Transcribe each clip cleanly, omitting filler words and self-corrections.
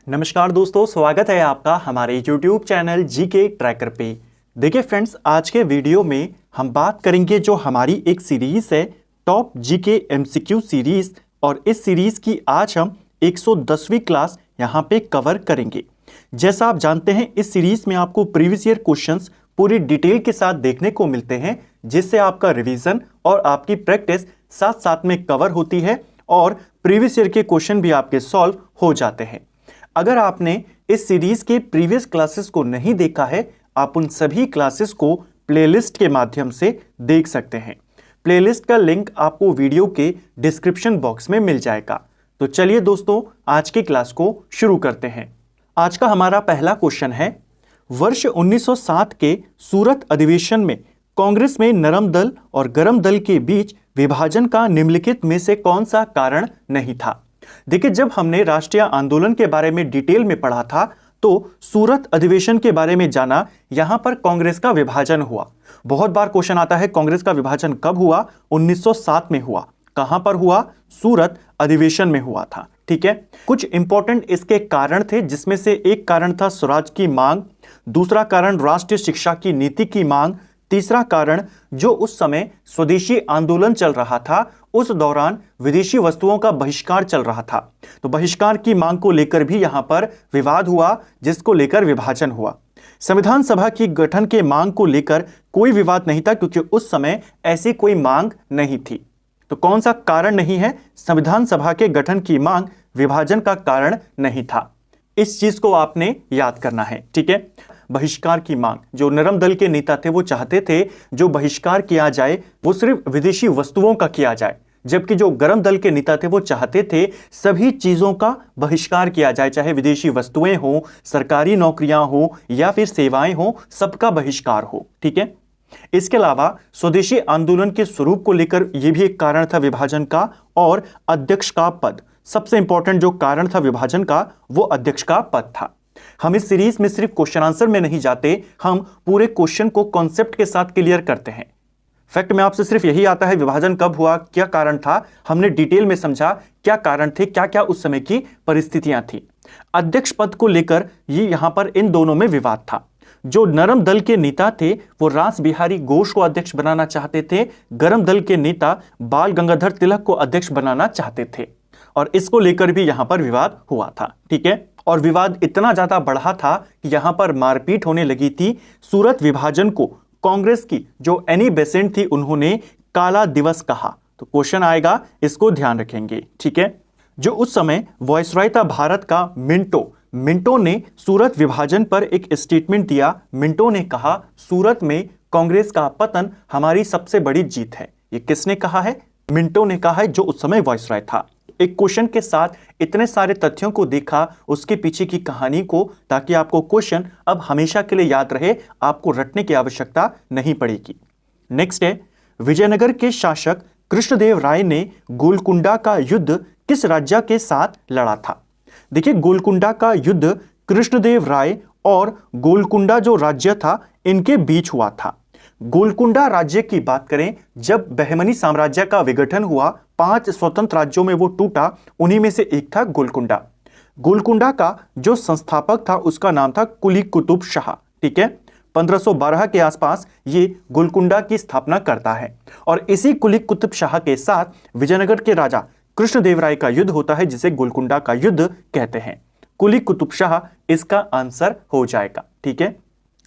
नमस्कार दोस्तों, स्वागत है आपका हमारे YouTube चैनल जीके ट्रैकर पे। देखिए फ्रेंड्स, आज के वीडियो में हम बात करेंगे जो हमारी एक सीरीज है टॉप जीके एमसीक्यू सीरीज, और इस सीरीज की आज हम 110वीं क्लास यहाँ पे कवर करेंगे। जैसा आप जानते हैं, इस सीरीज में आपको प्रीवियस ईयर क्वेश्चंस पूरी डिटेल के साथ देखने को मिलते हैं, जिससे आपका रिवीजन और आपकी प्रैक्टिस साथ साथ में कवर होती है और प्रीवियस ईयर के क्वेश्चन भी आपके सॉल्व हो जाते हैं। अगर आपने इस सीरीज के प्रीवियस क्लासेस को नहीं देखा है, आप उन सभी क्लासेस को प्लेलिस्ट के माध्यम से देख सकते हैं। प्लेलिस्ट का लिंक आपको वीडियो के डिस्क्रिप्शन बॉक्स में मिल जाएगा। तो चलिए दोस्तों, आज की क्लास को शुरू करते हैं। आज का हमारा पहला क्वेश्चन है, वर्ष 1907 के सूरत अधिवेशन में कांग्रेस में नरम दल और गरम दल के बीच विभाजन का निम्नलिखित में से कौन सा कारण नहीं था। देखिए, जब हमने राष्ट्रीय आंदोलन के बारे में डिटेल में पढ़ा था तो सूरत अधिवेशन के बारे में जाना, यहां पर कांग्रेस का विभाजन हुआ। बहुत बार क्वेश्चन आता है, कांग्रेस का विभाजन कब हुआ? 1907 में हुआ। कहां पर हुआ? सूरत अधिवेशन में हुआ था। ठीक है, कुछ इंपॉर्टेंट इसके कारण थे, जिसमें से एक कारण था स्वराज की मांग, दूसरा कारण राष्ट्रीय शिक्षा की नीति की मांग, तीसरा कारण जो उस समय स्वदेशी आंदोलन चल रहा था, उस दौरान विदेशी वस्तुओं का बहिष्कार चल रहा था। तो बहिष्कार की मांग को लेकर भी यहां पर विवाद हुआ, जिसको लेकर विभाजन हुआ। संविधान सभा की गठन के मांग को लेकर कोई विवाद नहीं था, क्योंकि उस समय ऐसी कोई मांग नहीं थी। तो कौन सा कारण नहीं है? संविधान सभा के गठन की मांग विभाजन का कारण नहीं था। इस चीज को आपने याद करना है। ठीक है, बहिष्कार की मांग, जो नरम दल के नेता थे वो चाहते थे जो बहिष्कार किया जाए वो सिर्फ विदेशी वस्तुओं का किया जाए, जबकि जो गरम दल के नेता थे वो चाहते थे सभी चीजों का बहिष्कार किया जाए, चाहे विदेशी वस्तुएं हो, सरकारी नौकरियां हो या फिर सेवाएं हो, सबका बहिष्कार हो। ठीक है, इसके अलावा स्वदेशी आंदोलन के स्वरूप को लेकर यह भी एक कारण था विभाजन का, और अध्यक्ष का पद। सबसे इंपॉर्टेंट जो कारण था विभाजन का, वो अध्यक्ष का पद था। हम इस सीरीज में सिर्फ क्वेश्चन आंसर में नहीं जाते, हम पूरे क्वेश्चन को कॉन्सेप्ट के साथ क्लियर करते हैं। फैक्ट में आपसे सिर्फ यही आता है, विभाजन कब हुआ, क्या कारण था, हमने डिटेल में समझा क्या कारण थे, क्या क्या उस समय की परिस्थितियां थी। अध्यक्ष पद को लेकर ये यहां पर इन दोनों में विवाद था। जो नरम दल के नेता थे वो रास बिहारी घोष को अध्यक्ष बनाना चाहते थे, गरम दल के नेता बाल गंगाधर तिलक को अध्यक्ष बनाना चाहते थे, और इसको लेकर भी यहां पर विवाद हुआ था। ठीक है, और विवाद इतना ज्यादा बढ़ा था कि यहां पर मारपीट होने लगी थी। सूरत विभाजन को कांग्रेस की जो एनी बेसेंट थी, उन्होंने काला दिवस कहा। तो क्वेश्चन आएगा, इसको ध्यान रखेंगे। ठीक है, जो उस समय वॉइसरॉय था भारत का मिंटो ने सूरत विभाजन पर एक स्टेटमेंट दिया। मिंटो ने कहा, सूरत में कांग्रेस का पतन हमारी सबसे बड़ी जीत है। ये किसने कहा है? मिंटो ने कहा है, जो उस समय वॉइसरॉय था। एक क्वेश्चन के साथ इतने सारे तथ्यों को देखा, उसके पीछे की कहानी को, ताकि आपको क्वेश्चन अब हमेशा के लिए याद रहे, आपको रटने की आवश्यकता नहीं पड़ेगी। नेक्स्ट है, विजयनगर के शासक कृष्णदेव राय ने गोलकुंडा का युद्ध किस राज्य के साथ लड़ा था? देखिए, गोलकुंडा का युद्ध कृष्णदेव राय और गोलकुंडा जो राज्य था इनके बीच हुआ था। गोलकुंडा राज्य की बात करें, जब बहमनी साम्राज्य का विघटन हुआ, 5 स्वतंत्र राज्यों में वो टूटा, उन्हीं में से एक था गोलकुंडा। गोलकुंडा का जो संस्थापक था उसका नाम था कुली कुतुब शाह। ठीक है, 1512 के आसपास ये गोलकुंडा की स्थापना करता है, और इसी कुली कुतुब शाह के साथ विजयनगर के राजा कृष्णदेव राय का युद्ध होता है, जिसे गोलकुंडा का युद्ध कहते हैं। कुली कुतुब शाह इसका आंसर हो जाएगा। ठीक है,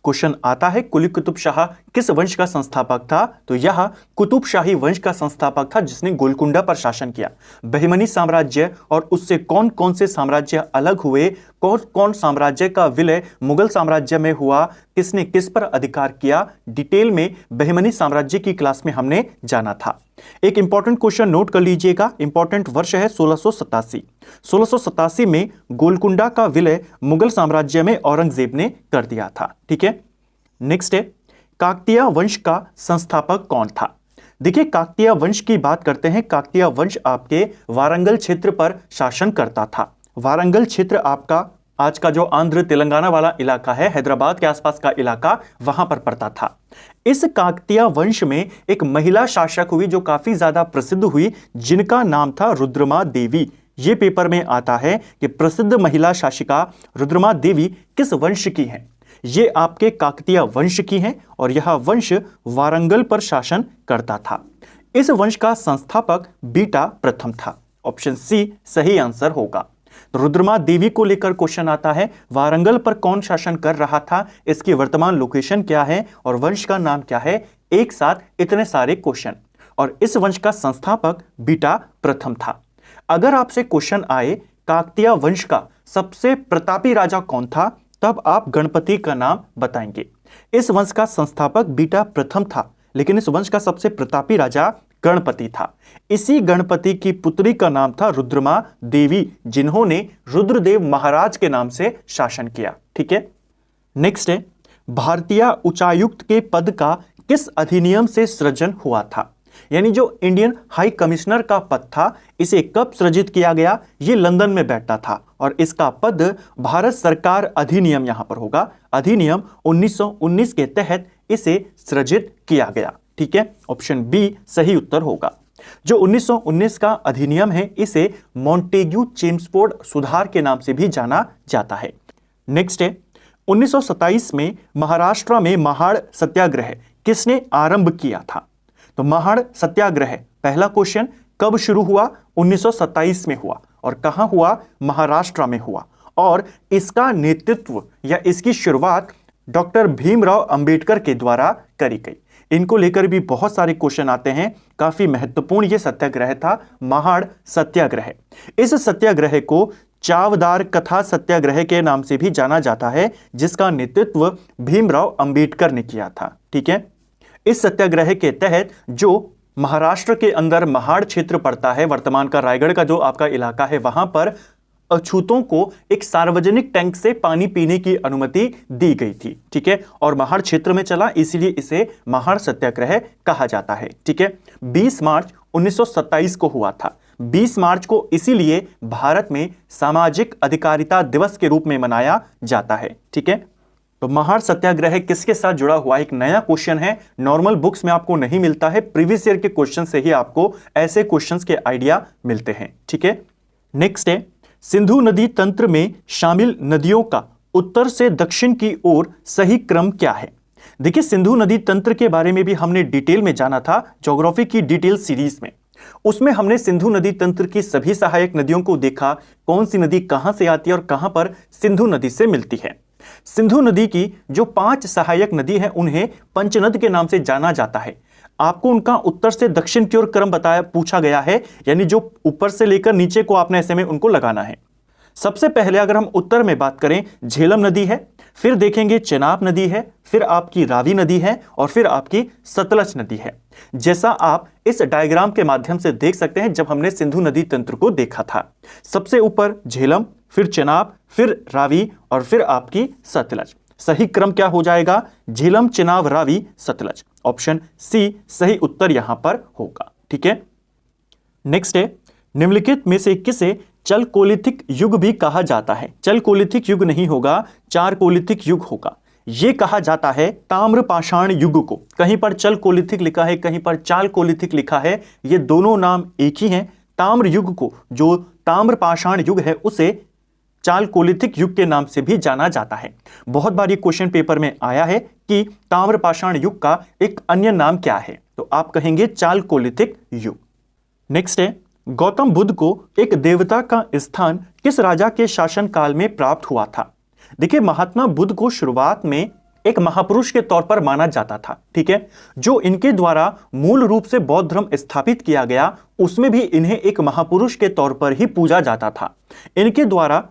क्वेश्चन आता है, कुली कुतुब शाह किस वंश का संस्थापक था? तो यह कुतुब शाही वंश का संस्थापक था, जिसने गोलकुंडा पर शासन किया। बहमनी साम्राज्य और उससे कौन कौन से साम्राज्य अलग हुए, कौन कौन साम्राज्य का विलय मुगल साम्राज्य में हुआ, किसने किस पर अधिकार किया, डिटेल में बहमनी साम्राज्य की क्लास में हमने जाना था। एक इंपॉर्टेंट क्वेश्चन नोट कर लीजिएगा, इंपॉर्टेंट वर्ष है 1687। 1687 में गोलकुंडा का विलय मुगल साम्राज्य में औरंगजेब ने कर दिया था। ठीक है, नेक्स्ट है, काकतीय वंश का संस्थापक कौन था? देखिए, काकतीय वंश की बात करते हैं। काकतीय वंश आपके वारंगल क्षेत्र पर शासन करता था। वारंगल क्षेत्र आपका आज का जो आंध्र तेलंगाना वाला इलाका है, हैदराबाद के आसपास का इलाका, वहां पर पड़ता था। इस काकतीय वंश में एक महिला शासक हुई जो काफी ज्यादा प्रसिद्ध हुई, जिनका नाम था रुद्रमा देवी। ये पेपर में आता है कि प्रसिद्ध महिला शासिका रुद्रमा देवी किस वंश की हैं। ये आपके काकतीय वंश की हैं और यह वंश वारंगल पर शासन करता था। इस वंश का संस्थापक बीटा प्रथम था। ऑप्शन सी सही आंसर होगा। तो रुद्रमा देवी को लेकर क्वेश्चन आता है, वारंगल पर कौन शासन कर रहा था, इसकी वर्तमान लोकेशन क्या है और वंश का नाम क्या है। एक साथ इतने सारे क्वेश्चन, और इस वंश का संस्थापक बीटा प्रथम था। अगर आपसे क्वेश्चन आए काकतीय वंश का सबसे प्रतापी राजा कौन था, तब आप गणपति का नाम बताएंगे। इस वंश का संस्थापक बीटा प्रथम था, लेकिन इस वंश का सबसे प्रतापी राजा गणपति था। इसी गणपति की पुत्री का नाम था रुद्रमा देवी, जिन्होंने रुद्रदेव महाराज के नाम से शासन किया। ठीक है, नेक्स्ट है, भारतीय उच्चायुक्त के पद का किस अधिनियम से सृजन हुआ था। यानी जो इंडियन हाई कमिश्नर का पद था, इसे कब सृजित किया गया। ये लंदन में बैठता था और इसका पद भारत सरकार अधिनियम यहां पर होगा, अधिनियम 1919 के तहत इसे सृजित किया गया। ठीक है, ऑप्शन बी सही उत्तर होगा। जो 1919 का अधिनियम है, इसे मॉन्टेग्यू चेम्सफोर्ड सुधार के नाम से भी जाना जाता है। नेक्स्ट है, 1927 में महाराष्ट्र में महाड़ सत्याग्रह किसने आरंभ किया था। तो महाड़ सत्याग्रह, पहला क्वेश्चन, कब शुरू हुआ। 1927 में हुआ, और कहां हुआ, महाराष्ट्र में हुआ, और इसका नेतृत्व या इसकी शुरुआत डॉक्टर भीमराव अंबेडकर के द्वारा करी गई। इनको लेकर भी बहुत सारे क्वेश्चन आते हैं। काफी महत्वपूर्ण ये सत्याग्रह था, महाड़ सत्याग्रह। इस सत्याग्रह को चावदार कथा सत्याग्रह के नाम से भी जाना जाता है, जिसका नेतृत्व भीमराव अंबेडकर ने किया था। ठीक है, इस सत्याग्रह के तहत जो महाराष्ट्र के अंदर महाड़ क्षेत्र पड़ता है, वर्तमान का रायगढ़ का जो आपका इलाका है, वहां पर अछूतों को एक सार्वजनिक टैंक से पानी पीने की अनुमति दी गई थी। ठीक है, और महाड़ क्षेत्र में चला, इसीलिए इसे महाड़ सत्याग्रह कहा जाता है। ठीक है, 20 मार्च 1927 को हुआ था। 20 मार्च को इसीलिए भारत में सामाजिक अधिकारिता दिवस के रूप में मनाया जाता है। ठीक है, तो महाड़ सत्याग्रह किसके साथ जुड़ा हुआ, एक नया क्वेश्चन है, नॉर्मल बुक्स में आपको नहीं मिलता है। प्रीवियस ईयर के क्वेश्चन से ही आपको ऐसे क्वेश्चंस के आइडिया मिलते हैं। ठीक है, नेक्स्ट है, सिंधु नदी तंत्र में शामिल नदियों का उत्तर से दक्षिण की ओर सही क्रम क्या है। देखिए, सिंधु नदी तंत्र के बारे में भी हमने डिटेल में जाना था ज्योग्राफी की डिटेल सीरीज में। उसमें हमने सिंधु नदी तंत्र की सभी सहायक नदियों को देखा, कौन सी नदी कहां से आती है और कहां पर सिंधु नदी से मिलती है। सिंधु नदी की जो 5 सहायक नदी है, उन्हें पंचनद के नाम से जाना जाता है। आपको उनका उत्तर से दक्षिण की ओर क्रम पूछा गया है, यानी जो ऊपर से लेकर नीचे को आपने ऐसे में उनको लगाना है। सबसे पहले अगर हम उत्तर में बात करें, झेलम नदी है, फिर देखेंगे चेनाब नदी है, फिर आपकी रावी नदी है, और फिर आपकी सतलज नदी है। जैसा आप इस डायग्राम के माध्यम से देख सकते हैं, जब हमने सिंधु नदी तंत्र को देखा था, सबसे ऊपर झेलम, फिर चेनाब, फिर रावी, और फिर आपकी सतलज। सही क्रम क्या हो जाएगा, झेलम, चेनाब, रावी, सतलज। ऑप्शन सी सही उत्तर यहां पर होगा। ठीक है, नेक्स्ट है, निम्नलिखित में से किसे चलकोलिथिक युग भी कहा जाता है। चलकोलिथिक युग नहीं होगा, चारकोलिथिक युग होगा। यह कहा जाता है ताम्रपाषाण युग को। कहीं पर चलकोलिथिक लिखा है, कहीं पर चालकोलिथिक लिखा है, ये दोनों नाम एक ही हैं। ताम्र युग को, जो ताम्रपाषाण युग है, उसे चालकोलिथिक युग के नाम से भी जाना जाता है। बहुत बार ये क्वेश्चन पेपर में आया है कि ताम्रपाषाण युग का एक अन्य नाम क्या है, तो आप कहेंगे चालकोलिथिक युग। नेक्स्ट है, गौतम बुद्ध को एक देवता का स्थान किस राजा के शासनकाल में प्राप्त हुआ था। देखिए, महात्मा बुद्ध को शुरुआत में एक महापुरुष के तौर पर माना जाता था। ठीक है, जो इनके द्वारा मूल रूप से बौद्ध धर्म स्थापित किया गया, उसमें भी इन्हें एक महापुरुष के तौर पर ही पूजा जाता था। इनके द्वारा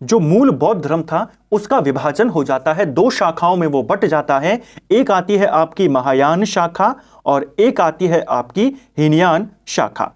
जो मूल बौद्ध धर्म था, उसका विभाजन हो जाता है, 2 शाखाओं में वो बट जाता है। एक आती है आपकी महायान शाखा और एक आती है आपकी हीनयान शाखा।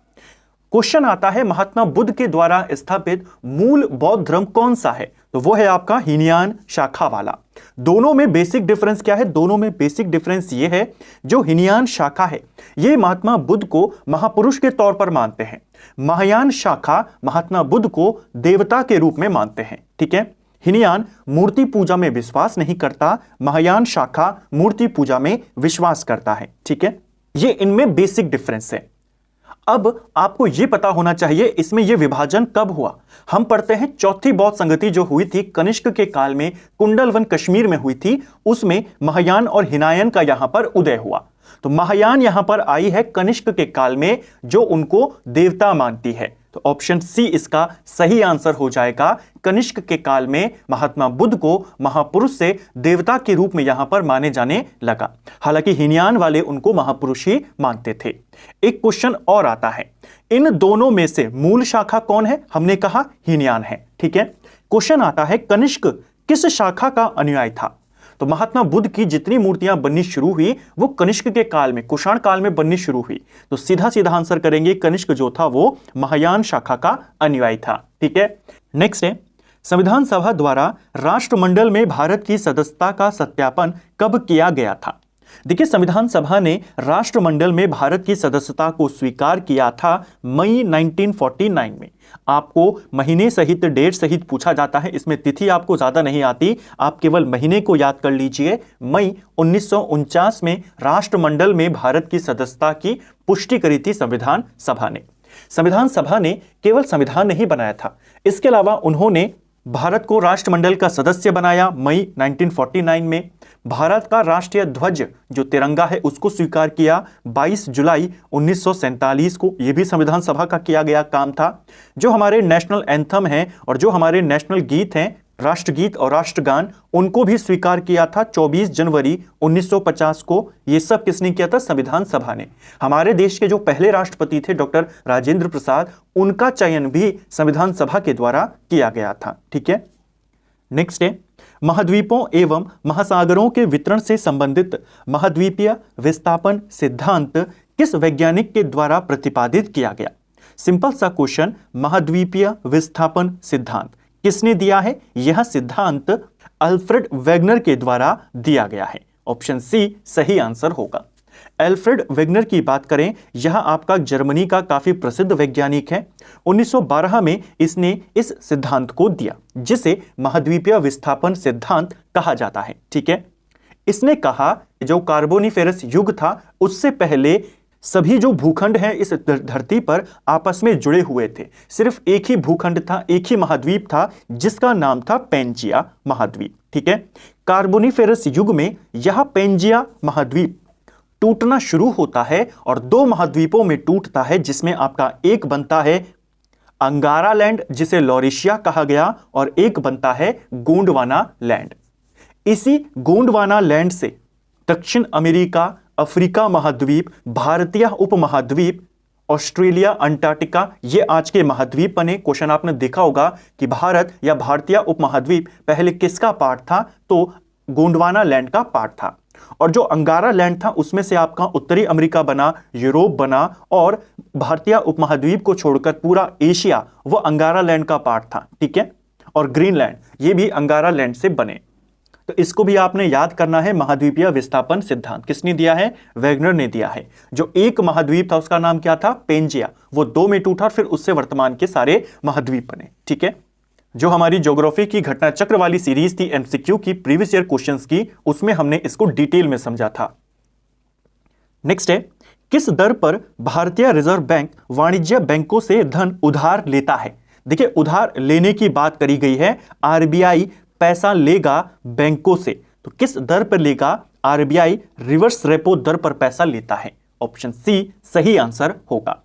क्वेश्चन आता है, महात्मा बुद्ध के द्वारा स्थापित मूल बौद्ध धर्म कौन सा है, तो वो है आपका हीनयान शाखा वाला। दोनों में बेसिक डिफरेंस क्या है, दोनों में बेसिक डिफरेंस ये है, जो हीनयान शाखा है, ये महात्मा बुद्ध को महापुरुष के तौर पर मानते हैं। महायान शाखा महात्मा बुद्ध को देवता के रूप में मानते हैं। ठीक है, हीनयान मूर्ति पूजा में विश्वास नहीं करता, महायान शाखा मूर्ति पूजा में विश्वास करता है। ठीक है, ये इनमें बेसिक डिफरेंस है। अब आपको यह पता होना चाहिए इसमें यह विभाजन कब हुआ। हम पढ़ते हैं चौथी बौद्ध संगति जो हुई थी कनिष्क के काल में, कुंडलवन कश्मीर में हुई थी, उसमें महायान और हिनायन का यहां पर उदय हुआ। तो महायान यहां पर आई है कनिष्क के काल में, जो उनको देवता मानती है। तो ऑप्शन सी इसका सही आंसर हो जाएगा। कनिष्क के काल में महात्मा बुद्ध को महापुरुष से देवता के रूप में यहां पर माने जाने लगा। हालांकि हिनयान वाले उनको महापुरुष ही मानते थे। एक क्वेश्चन और आता है, इन दोनों में से मूल शाखा कौन है? हमने कहा हिनयान है, ठीक है। क्वेश्चन आता है कनिष्क किस शाखा का अनुयायी था? तो महात्मा बुद्ध की जितनी मूर्तियां बननी शुरू हुई वो कनिष्क के काल में, कुषाण काल में बननी शुरू हुई। तो सीधा सीधा आंसर करेंगे कनिष्क जो था वो महायान शाखा का अनुयायी था, ठीक है। नेक्स्ट है, संविधान सभा द्वारा राष्ट्रमंडल में भारत की सदस्यता का सत्यापन कब किया गया था? देखिए, संविधान सभा ने राष्ट्रमंडल में भारत की सदस्यता को स्वीकार किया था मई 1949 में। आपको महीने सहित डेट सहित पूछा जाता है, इसमें तिथि आपको ज्यादा नहीं आती, आप केवल महीने को याद कर लीजिए। मई 1949 में राष्ट्रमंडल में भारत की सदस्यता की पुष्टि करी थी संविधान सभा ने। संविधान सभा ने केवल संविधान नहीं बनाया था, इसके अलावा उन्होंने भारत को राष्ट्रमंडल का सदस्य बनाया मई 1949 में। भारत का राष्ट्रीय ध्वज जो तिरंगा है उसको स्वीकार किया 22 जुलाई 1947 को, यह भी संविधान सभा का किया गया काम था। जो हमारे नेशनल एंथम है और जो हमारे नेशनल गीत हैं, राष्ट्रगीत और राष्ट्रगान, उनको भी स्वीकार किया था 24 जनवरी 1950 को। यह सब किसने किया था? संविधान सभा ने। हमारे देश के जो पहले राष्ट्रपति थे डॉक्टर राजेंद्र प्रसाद, उनका चयन भी संविधान सभा के द्वारा किया गया था, ठीक है। नेक्स्ट है, महाद्वीपों एवं महासागरों के वितरण से संबंधित महाद्वीपीय विस्थापन सिद्धांत किस वैज्ञानिक के द्वारा प्रतिपादित किया गया? सिंपल सा क्वेश्चन, महाद्वीपीय विस्थापन सिद्धांत किसने दिया है? यह सिद्धांत अल्फ्रेड वेगनर के द्वारा दिया गया है। ऑप्शन सी सही आंसर होगा। अल्फ्रेड वेगनर की बात करें, यह आपका जर्मनी का काफी प्रसिद्ध वैज्ञानिक है। 1912 में इसने इस सिद्धांत को दिया जिसे महाद्वीपीय विस्थापन सिद्धांत कहा जाता है, ठीक है। इसने कहा जो कार्बोनिफेरस युग था उससे पहले सभी जो भूखंड हैं इस धरती पर आपस में जुड़े हुए थे। सिर्फ एक ही भूखंड था, एक ही महाद्वीप था जिसका नाम था पेंजिया महाद्वीप, ठीक है। कार्बोनिफेरस युग में यह पेंजिया महाद्वीप टूटना शुरू होता है और दो महाद्वीपों में टूटता है, जिसमें आपका एक बनता है अंगारा लैंड जिसे लॉरेशिया कहा गया और एक बनता है गोंडवाना लैंड। इसी गोंडवाना लैंड से दक्षिण अमेरिका, अफ्रीका महाद्वीप, भारतीय उपमहाद्वीप, ऑस्ट्रेलिया, अंटार्कटिका, ये आज के महाद्वीप बने। क्वेश्चन आपने देखा होगा कि भारत या भारतीय उपमहाद्वीप पहले किसका पार्ट था? तो गोंडवाना लैंड का पार्ट था। और जो अंगारा लैंड था उसमें से आपका उत्तरी अमेरिका बना, यूरोप बना, और भारतीय उपमहाद्वीप को छोड़कर पूरा एशिया वो अंगारा लैंड का पार्ट था, ठीक है। और ग्रीनलैंड ये भी अंगारा लैंड से बने। तो इसको भी आपने याद करना है। महाद्वीपीय विस्थापन सिद्धांत किसने दिया है? वेगनर ने दिया है। जो एक महाद्वीप था उसका नाम क्या था? पेंजिया। वो दो में टूटा, फिर उससे वर्तमान के सारे महाद्वीप बने, ठीक है। जो हमारी ज्योग्राफी की घटना चक्र वाली सीरीज थी एमसीक्यू की, प्रीवियस ईयर क्वेश्चंस की, उसमें हमने इसको डिटेल में समझा था। नेक्स्ट है, किस दर पर भारतीय रिजर्व बैंक वाणिज्य बैंकों से धन उधार लेता है? देखिए, उधार लेने की बात करी गई है। आरबीआई पैसा लेगा बैंकों से, तो किस दर पर लेगा? आरबीआई रिवर्स रेपो दर पर पैसा लेता है। ऑप्शन सी सही आंसर होगा।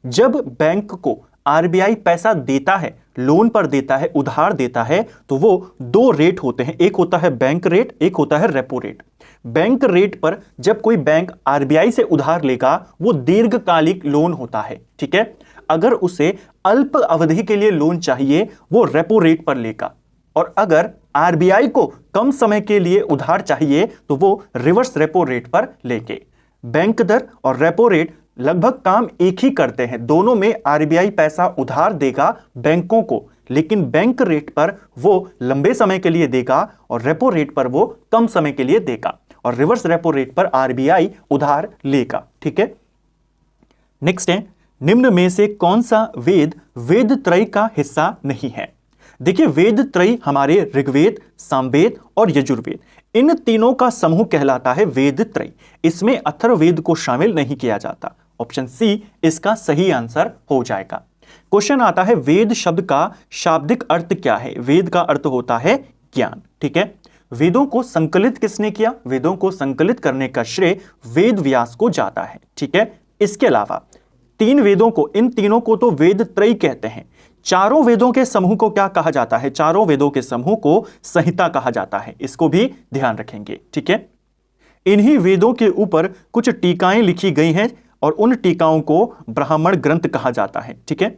जब बैंक को आरबीआई पैसा देता है, लोन पर देता है, उधार देता है, तो वो दो रेट होते हैं, एक होता है बैंक रेट, एक होता है रेपो रेट। बैंक रेट पर जब कोई बैंक आरबीआई से उधार लेगा वो दीर्घकालिक लोन होता है, ठीक है। अगर उसे अल्प अवधि के लिए लोन चाहिए वो रेपो रेट पर लेगा, और अगर आरबीआई को कम समय के लिए उधार चाहिए तो वो रिवर्स रेपो रेट पर लेके। बैंक दर और रेपो रेट लगभग काम एक ही करते हैं। दोनों में आरबीआई पैसा उधार देगा बैंकों को, लेकिन बैंक रेट पर वो लंबे समय के लिए देगा और रेपो रेट पर वो कम समय के लिए देगा, और रिवर्स रेपो रेट पर आरबीआई उधार लेगा, ठीक है। नेक्स्ट है, निम्न में से कौन सा वेद वेद त्रय का हिस्सा नहीं है? देखिए, वेद त्रय हमारे ऋग्वेद, सामवेद और यजुर्वेद, इन तीनों का समूह कहलाता है वेद त्रय। इसमें अथर्ववेद को शामिल नहीं किया जाता। ऑप्शन सी इसका सही आंसर हो जाएगा। क्वेश्चन आता है वेद शब्द का शाब्दिक अर्थ क्या है? वेद का अर्थ होता है ज्ञान। ठीक है, वेदों को संकलित किसने किया? वेदों को संकलित करने का श्रेय वेद व्यास को जाता है। ठीक है, इसके अलावा तीन वेदों को, इन तीनों को तो वेद त्रयी कहते हैं। चारों वेदों के समूह को क्या कहा जाता है? चारों वेदों के समूह को संहिता कहा जाता है। इसको भी ध्यान रखेंगे। ठीक है, इन्हीं वेदों के ऊपर कुछ टीकाएं लिखी गई हैं और उन टीकाओं को ब्राह्मण ग्रंथ कहा जाता है। ठीक है,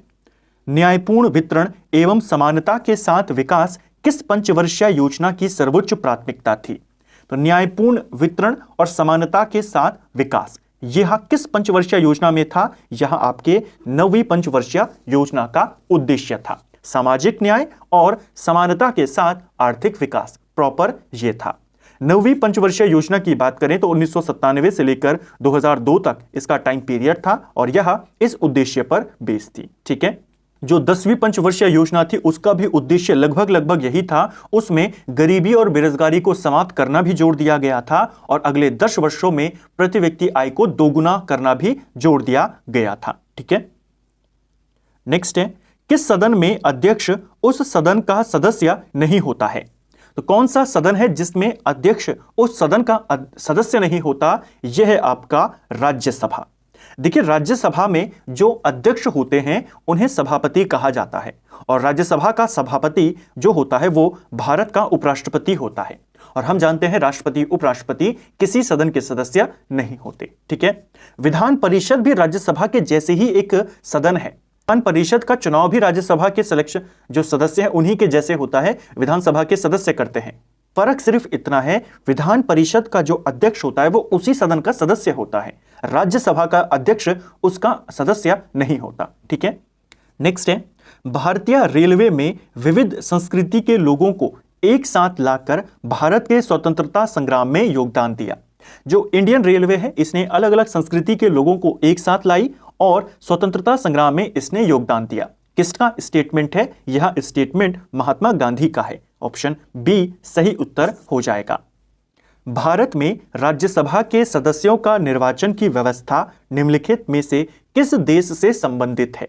न्यायपूर्ण वितरण एवं समानता के साथ विकास किस पंचवर्षीय योजना की सर्वोच्च प्राथमिकता थी? तो न्यायपूर्ण वितरण और समानता के साथ विकास यह किस पंचवर्षीय योजना में था? यह आपके 9वीं पंचवर्षीय योजना का उद्देश्य था। सामाजिक न्याय और समानता के साथ आर्थिक विकास, प्रॉपर ये था। 9वीं पंचवर्षीय योजना की बात करें तो 1997 से लेकर 2002 तक इसका टाइम पीरियड था और यह इस उद्देश्य पर बेस्ड थी। ठीक है, जो 10वीं पंचवर्षीय योजना थी उसका भी उद्देश्य लगभग यही था। उसमें गरीबी और बेरोजगारी को समाप्त करना भी जोड़ दिया गया था और अगले 10 वर्षों में प्रति व्यक्ति आय को दोगुना करना भी जोड़ दिया गया था। ठीक है, नेक्स्ट है, किस सदन में अध्यक्ष उस सदन का सदस्य नहीं होता है? तो कौन सा सदन है जिसमें अध्यक्ष उस सदन का सदस्य नहीं होता? यह है आपका राज्यसभा। देखिए, राज्यसभा में जो अध्यक्ष होते हैं उन्हें सभापति कहा जाता है और राज्यसभा का सभापति जो होता है वो भारत का उपराष्ट्रपति होता है। और हम जानते हैं राष्ट्रपति उपराष्ट्रपति किसी सदन के सदस्य नहीं होते। ठीक है, विधान परिषद भी राज्यसभा के जैसे ही एक सदन है। विधान परिषद का चुनाव भी राज्यसभा के सिलेक्शन जो सदस्य हैं उन्हीं के जैसे होता है, विधानसभा के सदस्य करते हैं। फर्क सिर्फ इतना है, विधान परिषद का जो अध्यक्ष होता है वो उसी सदन का सदस्य होता है, राज्यसभा का अध्यक्ष उसका सदस्य नहीं होता। ठीक है, नेक्स्ट है, भारतीय रेलवे में विविध संस्कृति के लोगों को एक साथ लाकर भारत के स्वतंत्रता संग्राम में योगदान दिया। जो इंडियन रेलवे है इसने अलग अलग संस्कृति के लोगों को एक साथ लाई और स्वतंत्रता संग्राम में इसने योगदान दिया। किसका स्टेटमेंट है? यह स्टेटमेंट महात्मा गांधी का है। ऑप्शन बी सही उत्तर हो जाएगा। भारत में राज्यसभा के सदस्यों का निर्वाचन की व्यवस्था निम्नलिखित में से किस देश से संबंधित है?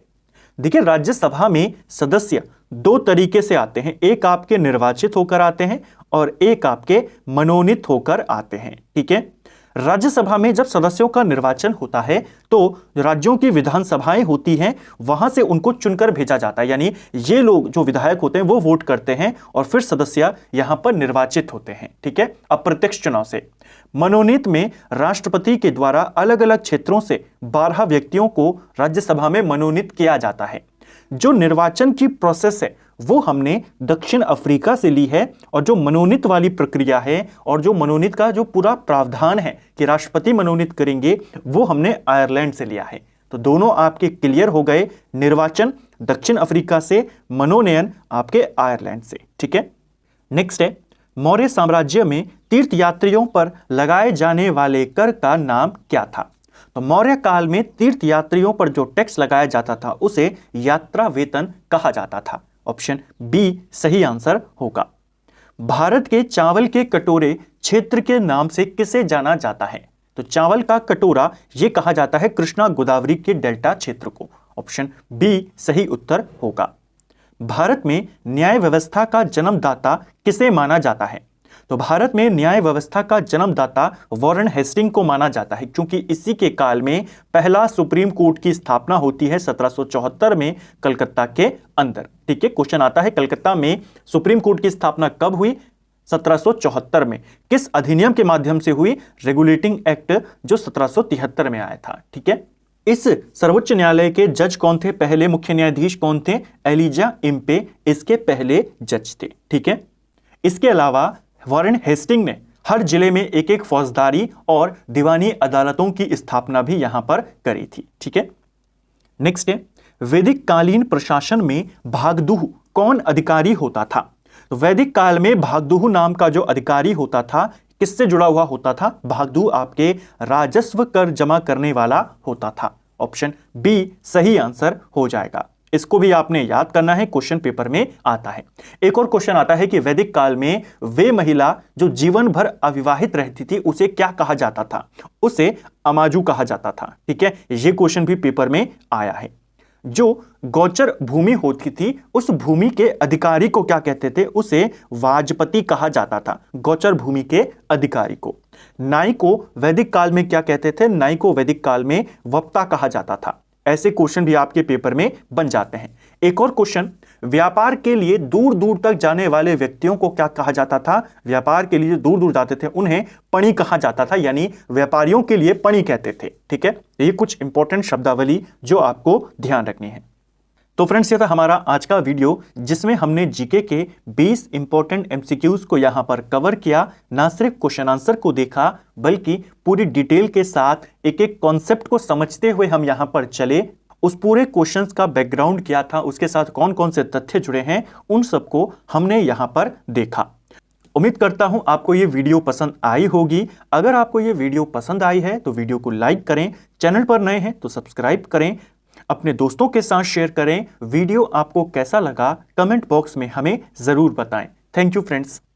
देखिए, राज्यसभा में सदस्य दो तरीके से आते हैं, एक आपके निर्वाचित होकर आते हैं और एक आपके मनोनीत होकर आते हैं। ठीक है, राज्यसभा में जब सदस्यों का निर्वाचन होता है तो राज्यों की विधानसभाएं होती हैं, वहां से उनको चुनकर भेजा जाता है। यानी ये लोग जो विधायक होते हैं वो वोट करते हैं और फिर सदस्य यहां पर निर्वाचित होते हैं। ठीक है, अप्रत्यक्ष चुनाव से। मनोनीत में राष्ट्रपति के द्वारा अलग अलग क्षेत्रों से 12 व्यक्तियों को राज्यसभा में मनोनीत किया जाता है। जो निर्वाचन की प्रोसेस है वो हमने दक्षिण अफ्रीका से ली है और जो मनोनीत वाली प्रक्रिया है और जो मनोनीत का जो पूरा प्रावधान है कि राष्ट्रपति मनोनीत करेंगे वो हमने आयरलैंड से लिया है। तो दोनों आपके क्लियर हो गए, निर्वाचन दक्षिण अफ्रीका से, मनोनयन आपके आयरलैंड से। ठीक है, नेक्स्ट है, मौर्य साम्राज्य में तीर्थयात्रियों पर लगाए जाने वाले कर का नाम क्या था? तो मौर्य काल में तीर्थयात्रियों पर जो टैक्स लगाया जाता था उसे यात्रा वेतन कहा जाता था। ऑप्शन बी सही आंसर होगा। भारत के चावल के कटोरे क्षेत्र के नाम से किसे जाना जाता है? तो चावल का कटोरा यह कहा जाता है कृष्णा गोदावरी के डेल्टा क्षेत्र को। ऑप्शन बी सही उत्तर होगा। भारत में न्याय व्यवस्था का जन्मदाता किसे माना जाता है? तो भारत में न्याय व्यवस्था का जन्मदाता वॉरेन हेस्टिंग को माना जाता है, क्योंकि इसी के काल में पहला सुप्रीम कोर्ट की स्थापना होती है 1774 में कलकत्ता के अंदर। ठीक है, क्वेश्चन आता है कलकत्ता में सुप्रीम कोर्ट की स्थापना कब हुई? 1774 में। किस अधिनियम के माध्यम से हुई? रेगुलेटिंग एक्ट जो 1773 में आया था। ठीक है, इस सर्वोच्च न्यायालय के जज कौन थे? पहले मुख्य न्यायाधीश कौन थे? एलिजा इम्पे इसके पहले जज थे। ठीक है, इसके अलावा वॉरेन हेस्टिंग ने हर जिले में एक एक फौजदारी और दीवानी अदालतों की स्थापना भी यहां पर करी थी। ठीक है, नेक्स्ट है, वैदिक कालीन प्रशासन में भागदूह कौन अधिकारी होता था? तो वैदिक काल में भागदूह नाम का जो अधिकारी होता था किससे जुड़ा हुआ होता था? भागदूह आपके राजस्व कर जमा करने वाला होता था। ऑप्शन बी सही आंसर हो जाएगा। इसको भी आपने याद करना है, क्वेश्चन पेपर में आता है। एक और क्वेश्चन आता है कि वैदिक काल में वे महिला जो जीवन भर अविवाहित रहती थी उसे क्या कहा जाता था? उसे अमाजू कहा जाता था। ठीक है, यह क्वेश्चन भी पेपर में आया है। जो गोचर भूमि होती थी उस भूमि के अधिकारी को क्या कहते थे? उसे वाजपति कहा जाता था, गोचर भूमि के अधिकारी को। नाई को वैदिक काल में क्या कहते थे? नाई को वैदिक काल में वक्ता कहा जाता था। ऐसे क्वेश्चन भी आपके पेपर में बन जाते हैं। एक और क्वेश्चन, व्यापार के लिए दूर दूर तक जाने वाले व्यक्तियों को क्या कहा जाता था? व्यापार के लिए दूर दूर जाते थे उन्हें पणी कहा जाता था, यानी व्यापारियों के लिए पणी कहते थे। ठीक है, ये कुछ इंपॉर्टेंट शब्दावली जो आपको ध्यान रखनी है। तो फ्रेंड्स, ये था हमारा आज का वीडियो जिसमें हमने जीके के 20 इंपॉर्टेंट एमसीक्यूज को यहां पर कवर किया। ना सिर्फ क्वेश्चन आंसर को देखा बल्कि पूरी डिटेल के साथ एक एक कॉन्सेप्ट को समझते हुए हम यहां पर चले। उस पूरे क्वेश्चंस का बैकग्राउंड क्या था, उसके साथ कौन कौन से तथ्य जुड़े हैं, उन सबको हमने यहां पर देखा। उम्मीद करता हूं आपको ये वीडियो पसंद आई होगी। अगर आपको ये वीडियो पसंद आई है तो वीडियो को लाइक करें, चैनल पर नए हैं तो सब्सक्राइब करें, अपने दोस्तों के साथ शेयर करें। वीडियो आपको कैसा लगा कमेंट बॉक्स में हमें जरूर बताएं। Thank you friends.